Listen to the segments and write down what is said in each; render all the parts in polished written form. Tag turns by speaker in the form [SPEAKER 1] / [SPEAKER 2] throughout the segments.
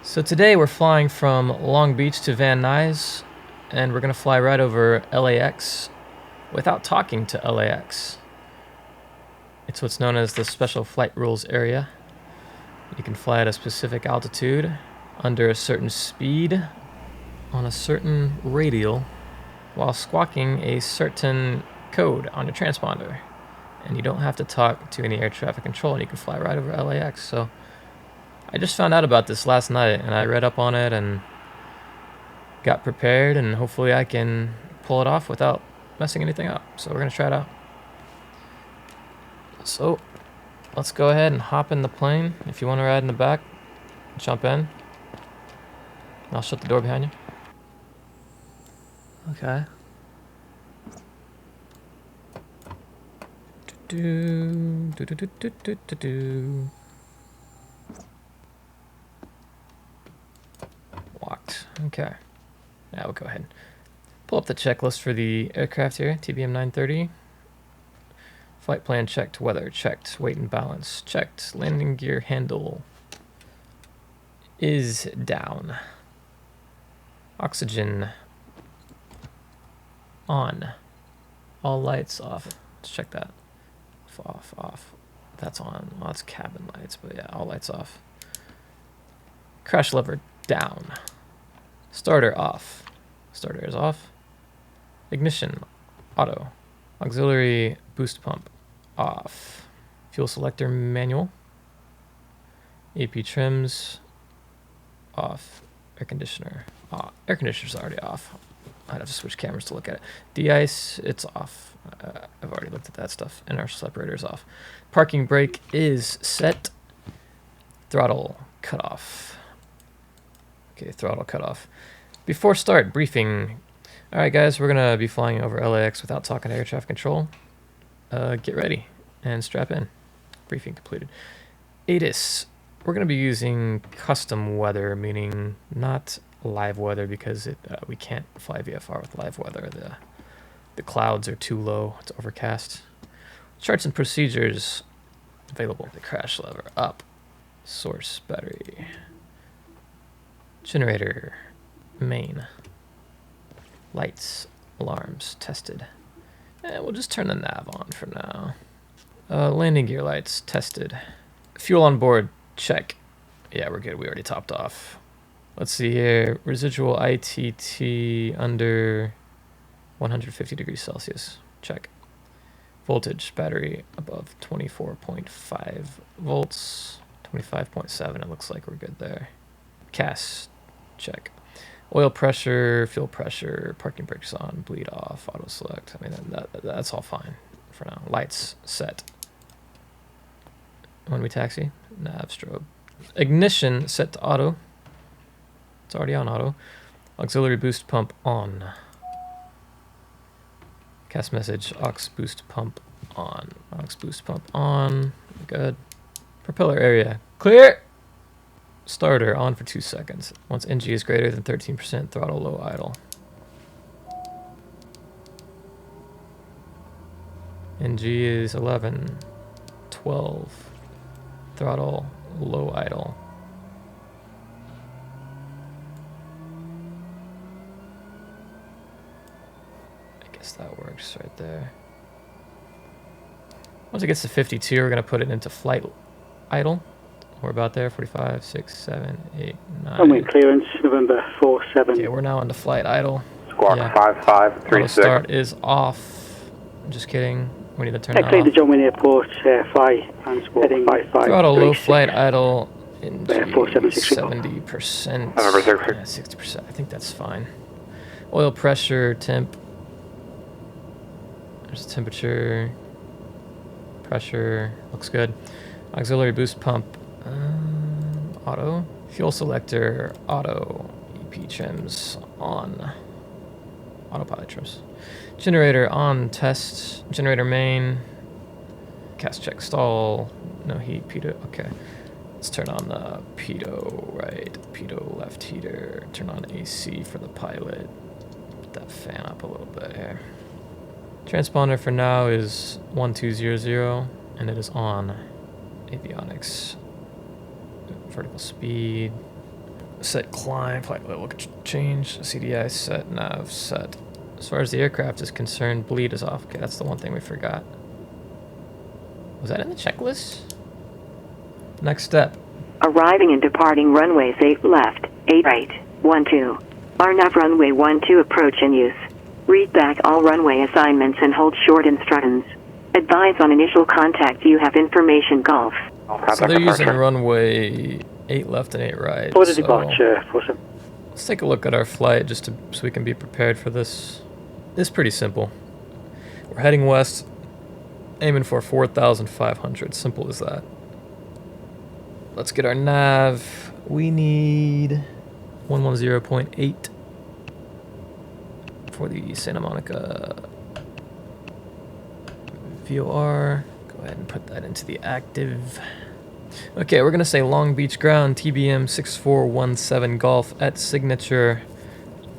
[SPEAKER 1] So today we're flying from Long Beach to Van Nuys, and we're going to fly right over LAX without talking to LAX. It's what's known as the Special Flight Rules area. You can fly at a specific altitude, under a certain speed, on a certain radial, while squawking a certain code on your transponder. And you don't have to talk to any air traffic control, and you can fly right over LAX. So I just found out about this last night, and I read up on it and got prepared, and hopefully I can pull it off without messing anything up. So we're going to try it out. So let's go ahead and hop in the plane. If you want to ride in the back, jump in. I'll shut the door behind you. Okay. Walked. Okay. Now we'll go ahead and pull up the checklist for the aircraft here. TBM 930. Flight plan checked. Weather checked. Weight and balance checked. Landing gear handle is down. Oxygen on. All lights off. Let's check that. Off. That's on. Well, that's cabin lights, but yeah, all lights off. Crash lever down. Starter off. Starter is off. Ignition auto. Auxiliary boost pump off. Fuel selector manual. AP trims off. Air conditioner off. Air conditioner's already off. I'd have to switch cameras to look at it. De-ice, it's off. I've already looked at that stuff. Inertial separator is off. Parking brake is set. Throttle cut off. Okay, throttle cut off. Before start, briefing. All right, guys, we're going to be flying over LAX without talking to air traffic control. Get ready and strap in. Briefing completed. ATC, we're going to be using custom weather, meaning not live weather, because we can't fly VFR with live weather. The clouds are too low. It's overcast. Charts and procedures available. The crash lever up. Source battery. Generator main. Lights, alarms tested. And we'll just turn the nav on for now. Landing gear lights tested. Fuel on board check. Yeah, we're good. We already topped off. Let's see here. Residual ITT under 150 degrees Celsius. Check. Voltage battery above 24.5 volts. 25.7. It looks like we're good there. CAS check. Oil pressure, fuel pressure, parking brakes on, bleed off, auto select. I mean, that's all fine for now. Lights set. When we taxi, nav strobe. Ignition set to auto. It's already on auto. Auxiliary boost pump on. CAS message, aux boost pump on. Aux boost pump on. Good. Propeller area clear. Starter on for 2 seconds. Once NG is greater than 13%, throttle low idle. NG is 11, 12, throttle low idle. I guess that works right there. Once it gets to 52, we're going to put it into flight idle. We're about there, 45, 6, 7, 8, 9.
[SPEAKER 2] Runway clearance, November 47.
[SPEAKER 1] Okay, we're now into flight idle.
[SPEAKER 3] Squawk 5536.
[SPEAKER 1] Auto start is off. I'm just kidding. We need to turn that
[SPEAKER 2] Clear the
[SPEAKER 1] off.
[SPEAKER 2] John Wayne Airport, fly and squawk
[SPEAKER 1] Throttle low, flight idle, in 70%.
[SPEAKER 3] November
[SPEAKER 1] 60%. I think that's fine. Oil pressure, temp. There's temperature. Pressure. Looks good. Auxiliary boost pump. Auto. Fuel selector, auto. EP trims on. Autopilot trims. Generator on test. Generator main. CAS check stall. No heat. Pitot. Okay. Let's turn on the pitot right. Pitot left heater. Turn on AC for the pilot. Put that fan up a little bit here. Transponder for now is 1200, and it is on. Avionics. Vertical speed. Set climb, flight level change, CDI set, nav set. As far as the aircraft is concerned, bleed is off. Okay, that's the one thing we forgot. Was that in the checklist? Next step.
[SPEAKER 4] Arriving and departing runways 8 left, 8 right, 12. RNAV runway 12 approach in use. Read back all runway assignments and hold short instructions. Advise on initial contact you have information Golf.
[SPEAKER 1] So they're using runway 8 left and 8 right.
[SPEAKER 2] For the
[SPEAKER 1] so
[SPEAKER 2] departure, 47.
[SPEAKER 1] let's take a look at our flight just so we can be prepared for this. It's pretty simple. We're heading west, aiming for 4,500. Simple as that. Let's get our nav. We need 110.8 for the Santa Monica VOR. Go ahead and put that into the active. Okay, we're going to say Long Beach ground, TBM 6417 Golf at signature.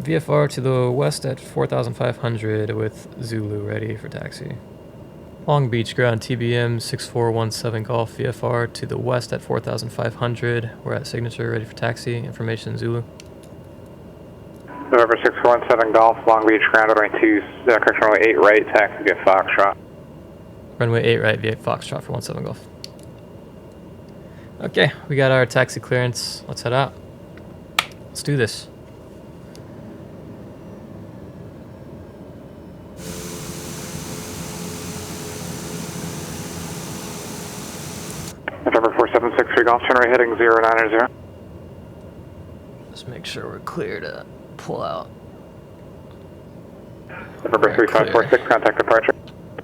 [SPEAKER 1] VFR to the west at 4,500 with Zulu ready for taxi. Long Beach ground, TBM 6417 Golf, VFR to the west at 4,500. We're at signature ready for taxi. Information Zulu.
[SPEAKER 3] November 6417 Golf, Long Beach ground, runway 8 right, taxi via Foxtrot.
[SPEAKER 1] Runway 8 right via Foxtrot for 17 Golf. Okay, we got our taxi clearance. Let's head out. Let's do this.
[SPEAKER 3] November 4763 Golf, turn right heading 090.
[SPEAKER 1] Let's make sure we're clear to pull out.
[SPEAKER 3] November 3546, contact departure.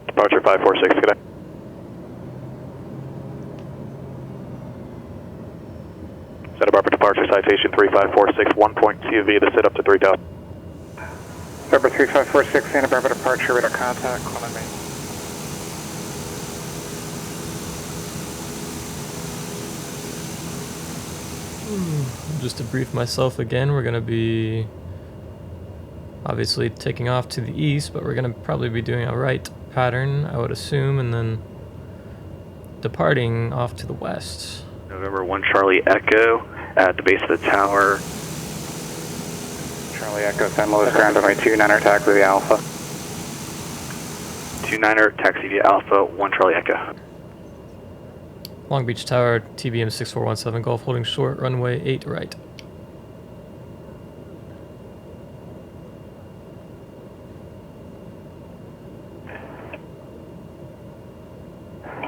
[SPEAKER 3] Departure 546, good day. Santa Barbara departure, citation 3546, 1.2V to sit up to 3,000. November 3546, Santa Barbara departure, radar contact, call me.
[SPEAKER 1] Just to brief myself again, we're going to be obviously taking off to the east, but we're going to probably be doing a right pattern, I would assume, and then departing off to the west.
[SPEAKER 5] November 1 Charlie Echo at the base of the tower.
[SPEAKER 3] Charlie Echo, San Luis ground, runway 29er, taxi via Alpha.
[SPEAKER 5] 29er, taxi via Alpha, 1 Charlie Echo.
[SPEAKER 1] Long Beach Tower, TBM 6417 Golf, holding short, runway 8 right.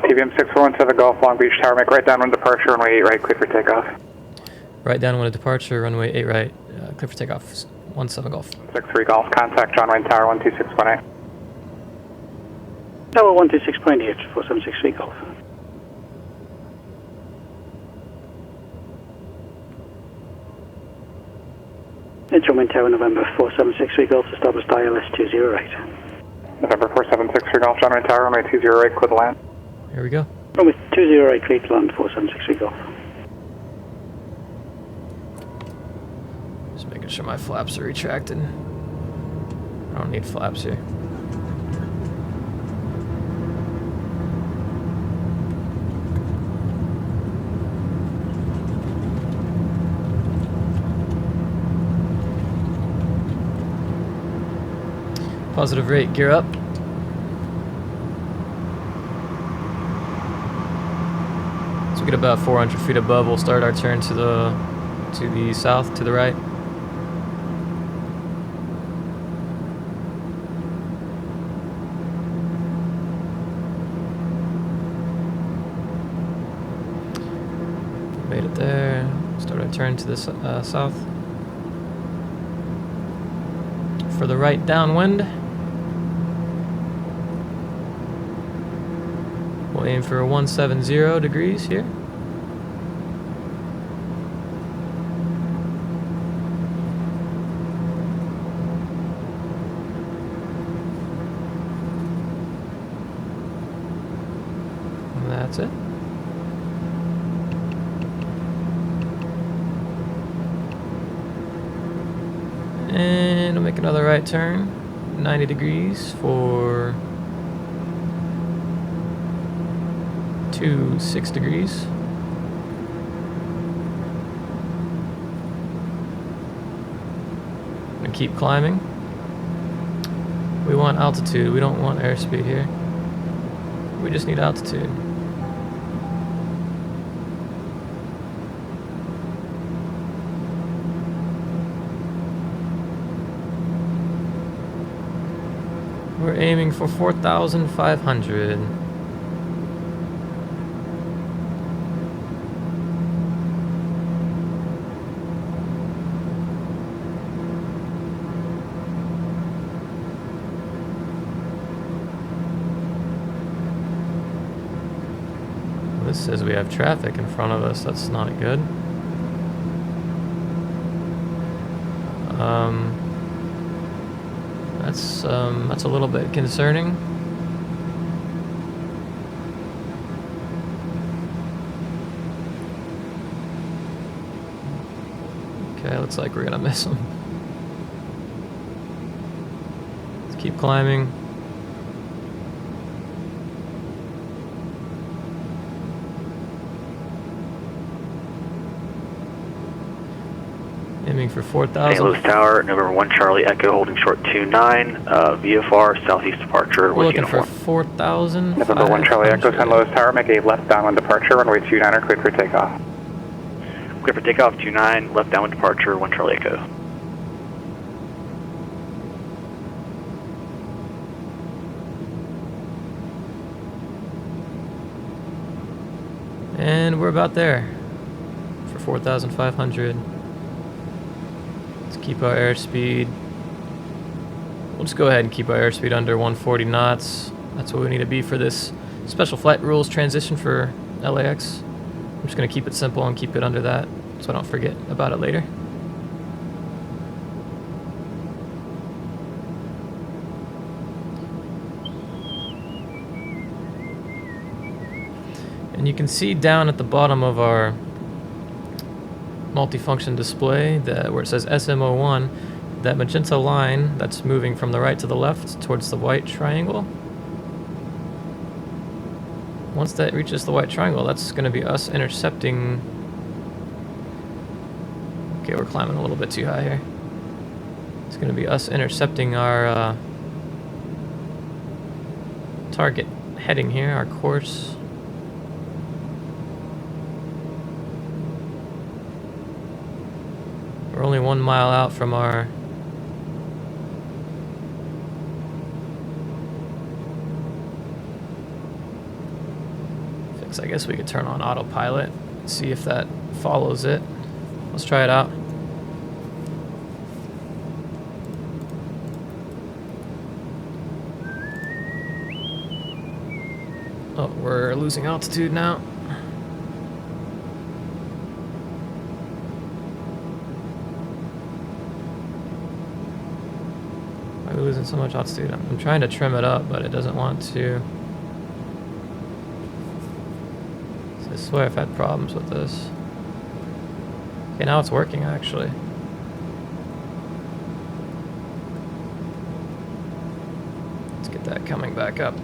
[SPEAKER 3] TBM 6417 Golf, Long Beach Tower, make right downwind departure, runway 8 right, clear for takeoff.
[SPEAKER 1] Right downwind departure, runway 8 right, clear for takeoff, 17 Golf.
[SPEAKER 3] 63 Golf, contact John Wayne Tower, 126.8.
[SPEAKER 2] Tower 126.8, 4763 Golf. Instrument Tower, November 4763 Golf, establish dial S20 right.
[SPEAKER 3] November 4763 Golf, John Wayne Tower, runway 20 right, clear to land.
[SPEAKER 1] Here we go.
[SPEAKER 2] Runway 20 right, clear to land, 4763 Golf.
[SPEAKER 1] Just making sure my flaps are retracted. I don't need flaps here. Positive rate, gear up. So we get about 400 feet above, we'll start our turn to the south, to the right. Made it there. Start our turn to the south. For the right downwind. We'll aim for 170 degrees here. And that's it. And we'll make another right turn, 90 degrees for 26 degrees. keep climbing. We want altitude, we don't want airspeed here. We just need altitude. We're aiming for 4,500. This says we have traffic in front of us. That's not good. That's a little bit concerning. Okay, looks like we're gonna miss them. Let's keep climbing. Aiming for 4,000.
[SPEAKER 5] St. Louis Tower, November 1 Charlie Echo, holding short 29, VFR, southeast departure
[SPEAKER 1] We're
[SPEAKER 5] with
[SPEAKER 1] looking
[SPEAKER 5] uniform.
[SPEAKER 1] for 4,000.
[SPEAKER 3] November 1 Charlie Echo, St. Louis Tower, make a left downwind departure, runway 29er, cleared for takeoff.
[SPEAKER 5] Clear for takeoff, 29, left downwind departure, 1 Charlie Echo.
[SPEAKER 1] And we're about there for 4,500. Let's keep our airspeed. We'll just go ahead and keep our airspeed under 140 knots. That's what we need to be for this special flight rules transition for LAX. I'm just going to keep it simple and keep it under that so I don't forget about it later. And you can see down at the bottom of our multifunction display that where it says SMO1, that magenta line that's moving from the right to the left towards the white triangle. Once that reaches the white triangle, that's going to be us intercepting. Okay, we're climbing a little bit too high here. It's going to be us intercepting our target heading here, our course. We're only 1 mile out from our fix. I guess we could turn on autopilot, see if that follows it. Let's try it out. Oh, we're losing altitude now. Why are we losing so much altitude? I'm trying to trim it up, but it doesn't want to. So I swear I've had problems with this. Okay, now it's working actually. Let's get that coming back up.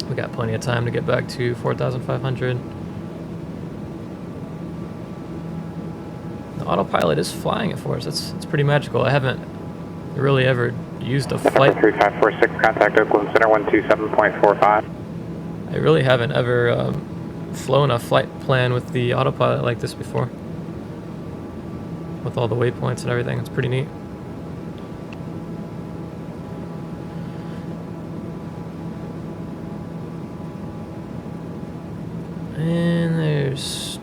[SPEAKER 1] We got plenty of time to get back to 4,500. The autopilot is flying it for us. It's pretty magical. I haven't really ever used a flight.
[SPEAKER 3] 3546, contact Oakland Center 127.45.
[SPEAKER 1] I really haven't ever flown a flight plan with the autopilot like this before. With all the waypoints and everything. It's pretty neat. And there's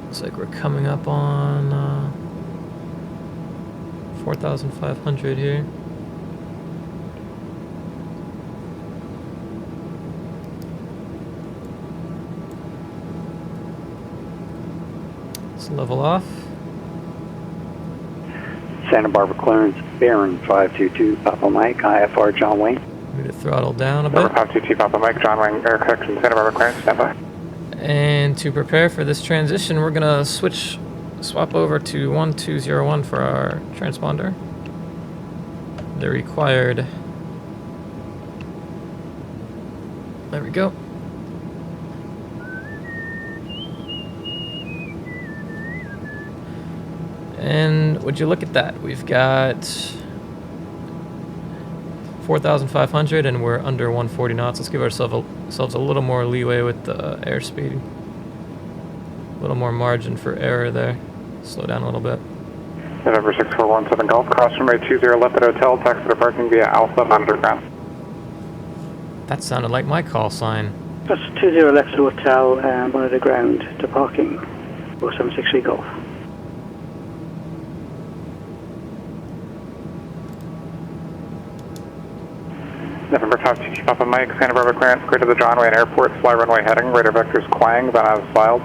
[SPEAKER 1] looks like we're coming up on 4,500 here. Let's level off.
[SPEAKER 2] Santa Barbara clearance, Baron 522, Papa Mike, IFR John Wayne.
[SPEAKER 1] Need to throttle down a bit.
[SPEAKER 3] Number 522, Papa Mike, John Wayne, air correction, Santa Barbara clearance, stand by.
[SPEAKER 1] And to prepare for this transition, we're gonna swap over to 1201 for our transponder. The required There we go. And would you look at that? We've got 4,500 and we're under 140 knots. Let's give ourselves a little more leeway with the airspeed. A little more margin for error there. Slow down a little bit.
[SPEAKER 3] November 6417 Golf, cross runway 20 left at hotel, taxi to parking via Alpha underground.
[SPEAKER 1] That sounded like my call sign.
[SPEAKER 2] That's 20 left at hotel, one at the ground to parking, 4763 Golf.
[SPEAKER 3] November 522 Papa Mike, Santa Barbara clearance, clear to the John Wayne Airport, fly runway heading, radar vectors Quang, then as filed.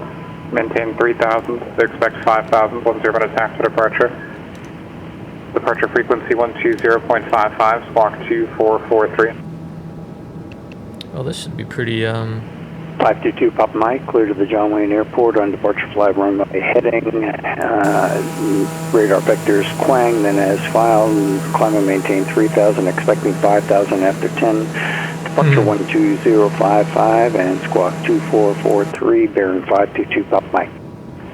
[SPEAKER 3] Maintain 3,000, expect 5,000, 10 minute taxi departure. Departure frequency 120.55, squawk 2443.
[SPEAKER 1] Well, this should be pretty,
[SPEAKER 2] 522 Papa Mike, clear to the John Wayne Airport on departure fly runway heading, radar vectors Quang, then as filed, climb and maintain 3,000, expecting 5,000 after 10, departure 12055 and squawk 2443, bearing 522 Papa Mike.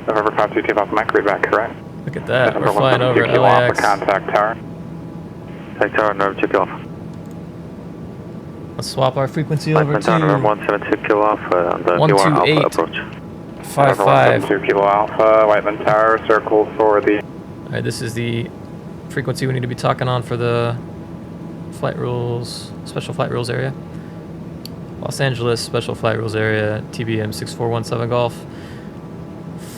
[SPEAKER 3] November 522 Papa Mike, read back correct.
[SPEAKER 1] look at that.
[SPEAKER 3] November
[SPEAKER 1] We're flying over
[SPEAKER 3] 172 Kilo
[SPEAKER 1] LAX.
[SPEAKER 3] Alpha, contact tower. Contact tower, November 2 Kilo Alpha.
[SPEAKER 1] Let's swap our frequency over to
[SPEAKER 3] November 172 Kilo Alpha, on the
[SPEAKER 1] 128.
[SPEAKER 3] Alpha approach.
[SPEAKER 1] 55.
[SPEAKER 3] 172 Kilo Alpha, Whiteman Tower, circle for the...
[SPEAKER 1] Alright, this is the frequency we need to be talking on for the flight rules, special flight rules area. Los Angeles special flight rules area, TBM 6417 Golf.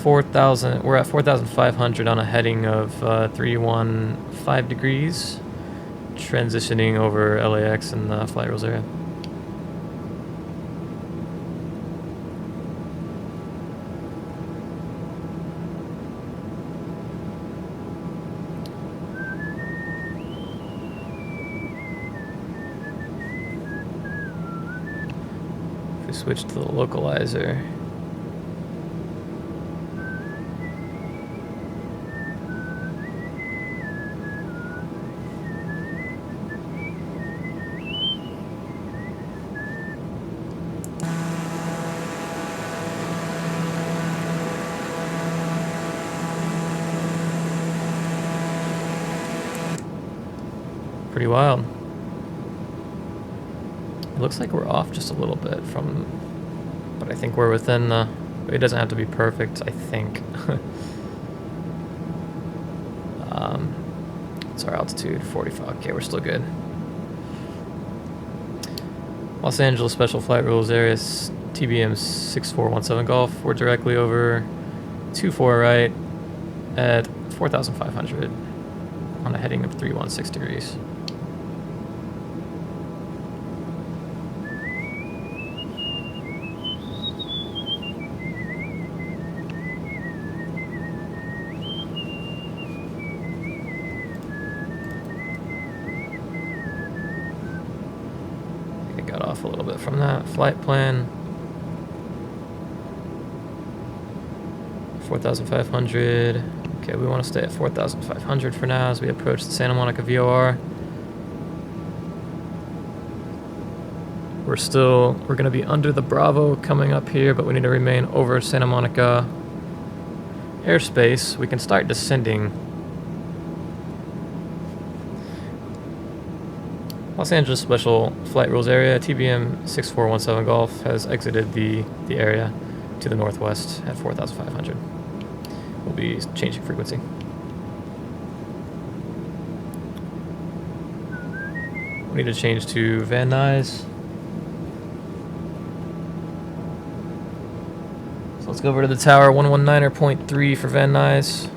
[SPEAKER 1] 4,000. We're at 4,500 on a heading of 315 degrees, transitioning over LAX in the flight rules area. If we switch to the localizer. Pretty wild. It looks like we're off just a little bit from, but I think we're within the, it doesn't have to be perfect, I think. It's our altitude, 45, okay, we're still good. Los Angeles Special Flight Rules Area, TBM 6417 Golf, we're directly over 24 right at 4,500 on a heading of 316 degrees. Got off a little bit from that flight plan. 4,500. Okay, we want to stay at 4,500 for now as we approach the Santa Monica VOR. We're going to be under the Bravo coming up here, but we need to remain over Santa Monica airspace. We can start descending. Los Angeles Special Flight Rules Area, TBM 6417 Golf, has exited the area to the northwest at 4,500. We'll be changing frequency. We need to change to Van Nuys. So let's go over to the tower, 119.3 for Van Nuys.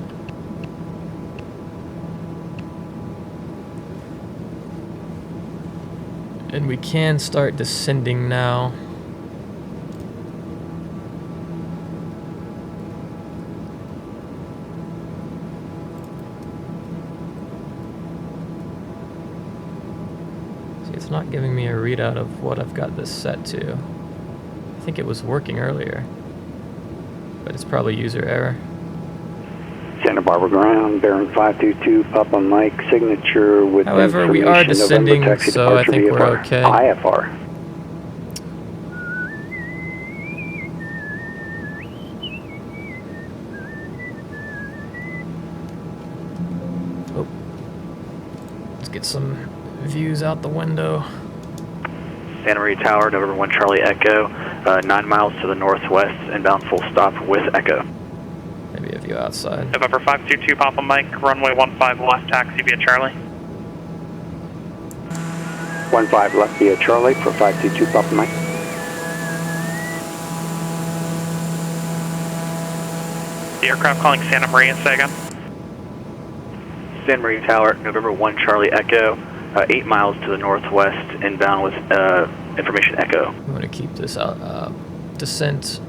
[SPEAKER 1] And we can start descending now. See, it's not giving me a readout of what I've got this set to. I think it was working earlier, but it's probably user error.
[SPEAKER 2] Santa Barbara ground, bearing 522, Papa Mike, signature with
[SPEAKER 1] However, we are descending,
[SPEAKER 2] taxi
[SPEAKER 1] so I think we're
[SPEAKER 2] VFR.
[SPEAKER 1] okay.
[SPEAKER 2] IFR.
[SPEAKER 1] get some views out the window.
[SPEAKER 5] Santa Maria Tower, November 1 Charlie Echo, 9 miles to the northwest, inbound full stop with Echo.
[SPEAKER 1] Maybe a view outside.
[SPEAKER 3] November 522 Papa Mike, runway 15 left, taxi via Charlie.
[SPEAKER 2] 15 left via Charlie for 522 Papa Mike.
[SPEAKER 3] The aircraft calling Santa Maria, say again.
[SPEAKER 5] Santa Maria Tower, November 1 Charlie Echo, 8 miles to the northwest, inbound with information Echo.
[SPEAKER 1] We want to keep this out. Descent.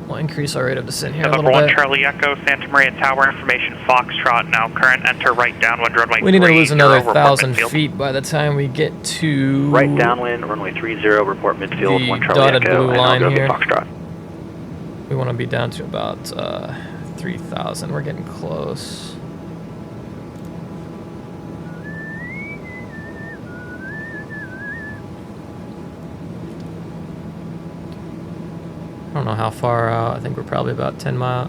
[SPEAKER 1] We'll increase our rate of descent here a
[SPEAKER 3] November
[SPEAKER 1] little
[SPEAKER 3] 1
[SPEAKER 1] bit.
[SPEAKER 3] Charlie Echo, Santa Maria Tower, information Foxtrot, now current, enter right downwind runway 30.
[SPEAKER 1] We need to lose another
[SPEAKER 3] report
[SPEAKER 1] 1,000
[SPEAKER 3] midfield.
[SPEAKER 1] feet by the time we get to
[SPEAKER 5] Right downwind, runway 30, report midfield,
[SPEAKER 1] the
[SPEAKER 5] 1 Charlie
[SPEAKER 1] dotted
[SPEAKER 5] Echo,
[SPEAKER 1] blue
[SPEAKER 5] and I'll
[SPEAKER 1] line
[SPEAKER 5] go
[SPEAKER 1] here.
[SPEAKER 5] get Foxtrot.
[SPEAKER 1] We want to be down to about 3,000. We're getting close. I don't know how far out. I think we're probably about 10 miles.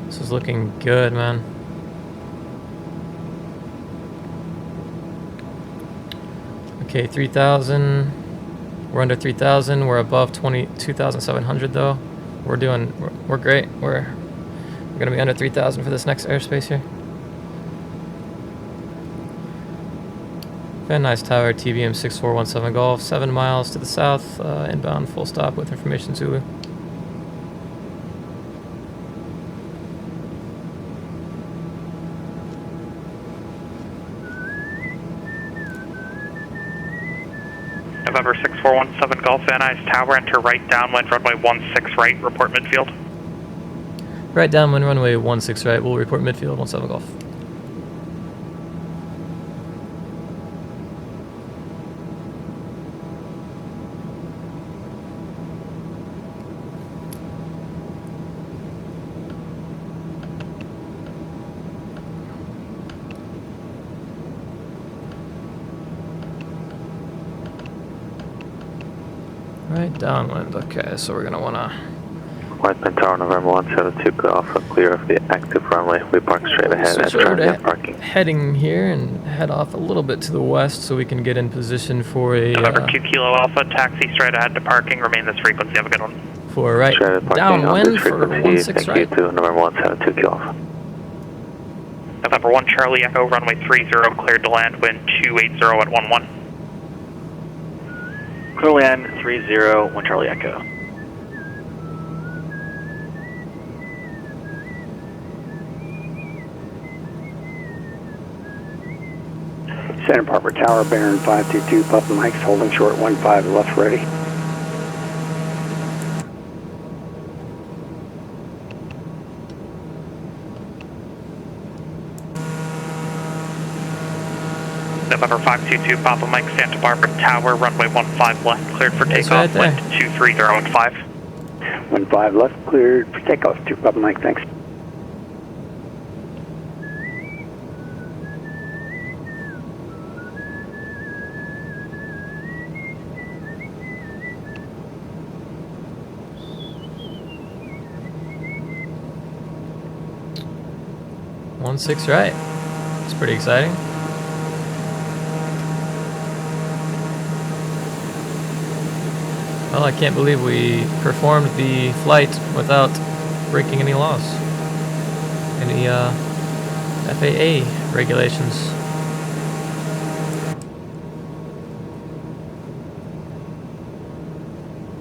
[SPEAKER 1] This is looking good, man. Okay, 3,000. We're under 3,000. We're above 22,700 though. We're great. We're gonna be under 3,000 for this next airspace here. Van Nuys Tower, TBM 6417 Golf, 7 miles to the south, inbound full stop with information Zulu.
[SPEAKER 3] November 6417 Golf, Van Nuys Tower, enter right downwind runway 16 right, report midfield.
[SPEAKER 1] Right downwind runway 16 right. We'll report midfield 17 Golf. Right downwind. Okay, so we're gonna wanna.
[SPEAKER 6] White Pin Tower, November 172, go Alpha, clear of the active runway. We park straight ahead at
[SPEAKER 1] Switch over
[SPEAKER 6] transient
[SPEAKER 1] to
[SPEAKER 6] parking.
[SPEAKER 1] heading here and head off a little bit to the west so we can get in position for a
[SPEAKER 3] November 2 Kilo Alpha, taxi straight ahead to parking, remain this frequency, have a good one.
[SPEAKER 1] for right
[SPEAKER 6] Straight ahead parking on
[SPEAKER 1] downwind
[SPEAKER 6] this
[SPEAKER 1] for
[SPEAKER 6] frequency.
[SPEAKER 1] 16
[SPEAKER 6] Thank
[SPEAKER 1] right.
[SPEAKER 6] you to November 172, Kilo Alpha.
[SPEAKER 3] November 1 Charlie Echo, runway 30, cleared to land, wind 280 at 11.
[SPEAKER 5] Clear land 30, 1 Charlie Echo.
[SPEAKER 2] Santa Barbara Tower, Baron 522 Papa Mike's holding short 15 left ready.
[SPEAKER 3] November 522 Papa Mike, Santa Barbara Tower, runway 15 left, cleared for
[SPEAKER 1] That's
[SPEAKER 3] takeoff,
[SPEAKER 1] right there.
[SPEAKER 3] wind 230 at 5.
[SPEAKER 2] 15 left, cleared for takeoff, 2 Papa Mike, thanks.
[SPEAKER 1] One 6 right. It's pretty exciting. Well, I can't believe we performed the flight without breaking any laws, any FAA regulations.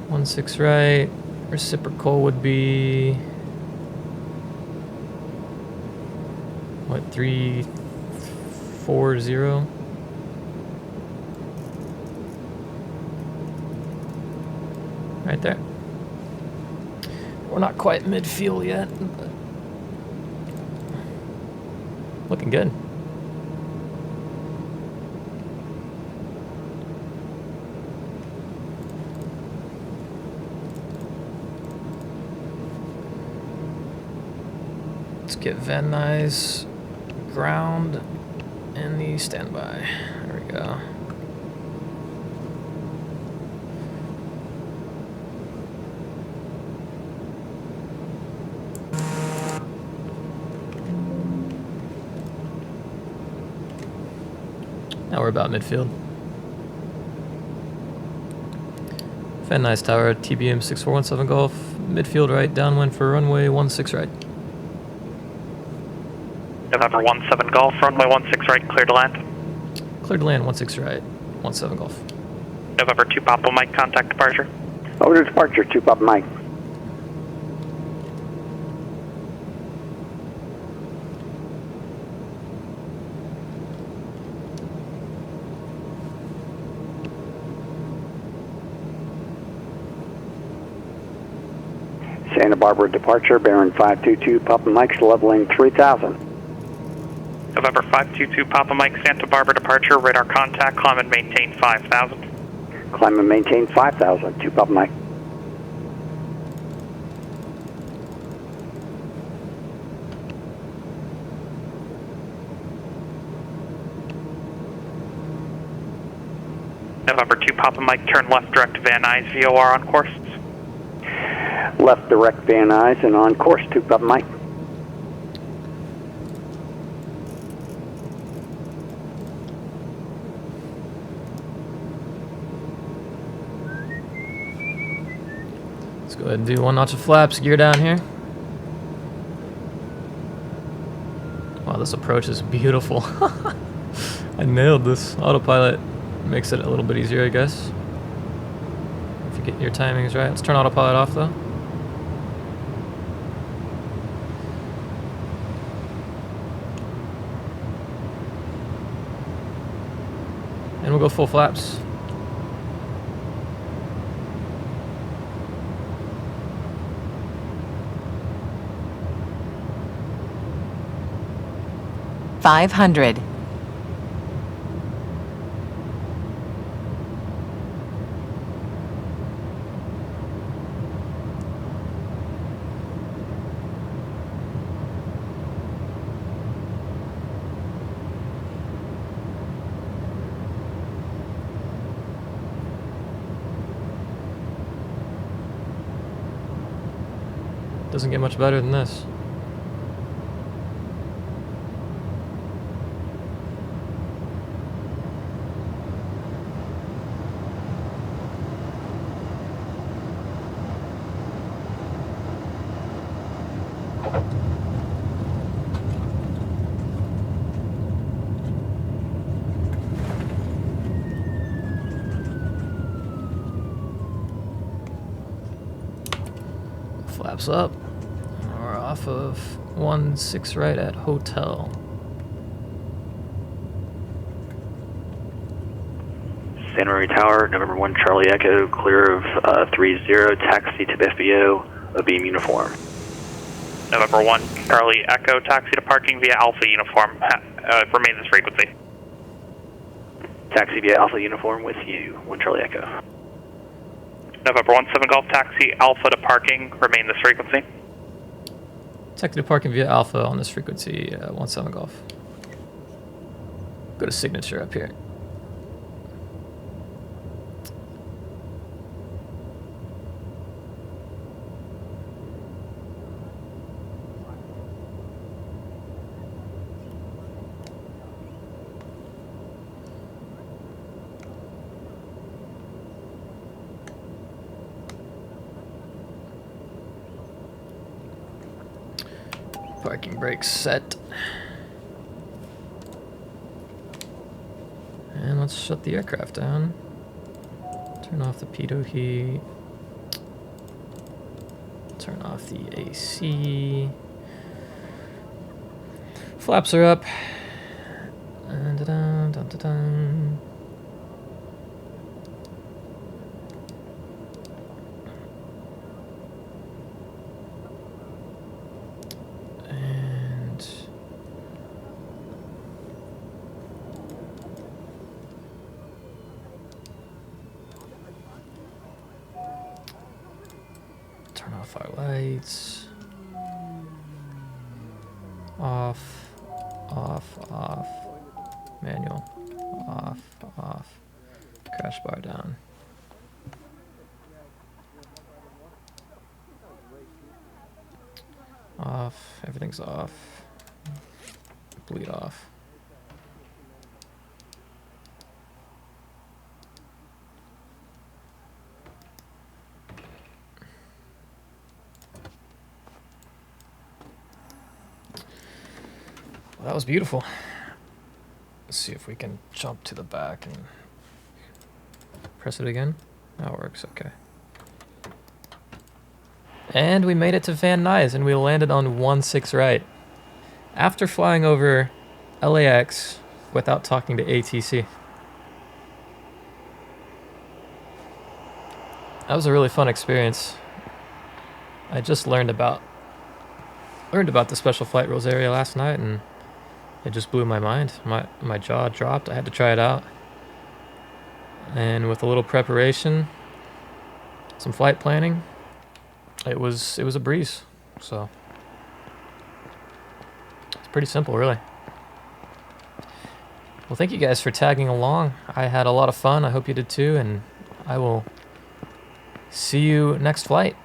[SPEAKER 1] One 6 right. Reciprocal would be what, 340? Right there. We're not quite midfield yet, but looking good. get Van Nuys ground in the standby. There we go. Now we're about midfield. Van Nuys Tower, TBM 6417 Golf, midfield right, downwind for runway 16 right.
[SPEAKER 5] November 17 Golf, runway 16 right, clear to land.
[SPEAKER 1] Clear to land 16 right, 17 Golf.
[SPEAKER 5] November 2 Papa Mike, contact departure.
[SPEAKER 2] Over to departure, 2 Papa Mike. Santa Barbara departure, bearing 522 Papa Mike's leveling 3000.
[SPEAKER 5] November 522 Papa Mike, Santa Barbara departure, radar contact, climb and maintain 5000.
[SPEAKER 2] Climb and maintain 5000, 2 Papa Mike.
[SPEAKER 5] November 2 Papa Mike, turn left direct Van Nuys, VOR on course.
[SPEAKER 2] Left direct Van Nuys and on course, 2 Papa Mike.
[SPEAKER 1] Let's go ahead and do 1 notch of flaps, gear down here. Wow, this approach is beautiful. I nailed this. Autopilot makes it a little bit easier, I guess. If you get your timings right. Let's turn autopilot off though. And we'll go full flaps.
[SPEAKER 7] $500.
[SPEAKER 1] Doesn't get much better than this. Flaps up. We're off of 16 right at hotel.
[SPEAKER 5] Santa Maria Tower, November 1 Charlie Echo, clear of 30, taxi to the FBO, a beam uniform. November 1 Charlie Echo, taxi to parking via Alpha uniform, remain this frequency. Taxi via Alpha uniform with you, 1 Charlie Echo. November 17 Golf, taxi Alpha to parking, remain this frequency.
[SPEAKER 1] Taxi to parking via Alpha on this frequency, 17 Golf. Go to signature up here. Parking brakes set. And let's shut the aircraft down. Turn off the pitot heat. Turn off the AC. Flaps are up. And da-dun, dun-dun-dun. Turn off our lights. off, off, manual, off, crash bar down. Off, everything's off, bleed off. Well, that was beautiful. Let's see if we can jump to the back and press it again. That works, okay. And we made it to Van Nuys, and we landed on 16 right. After flying over LAX without talking to ATC. That was a really fun experience. I just learned about the special flight rules area last night, and it just blew my mind. My jaw dropped. I had to try it out. And with a little preparation, some flight planning, it was a breeze. So it's pretty simple, really. Well, thank you guys for tagging along. I had a lot of fun. I hope you did too, and I will see you next flight.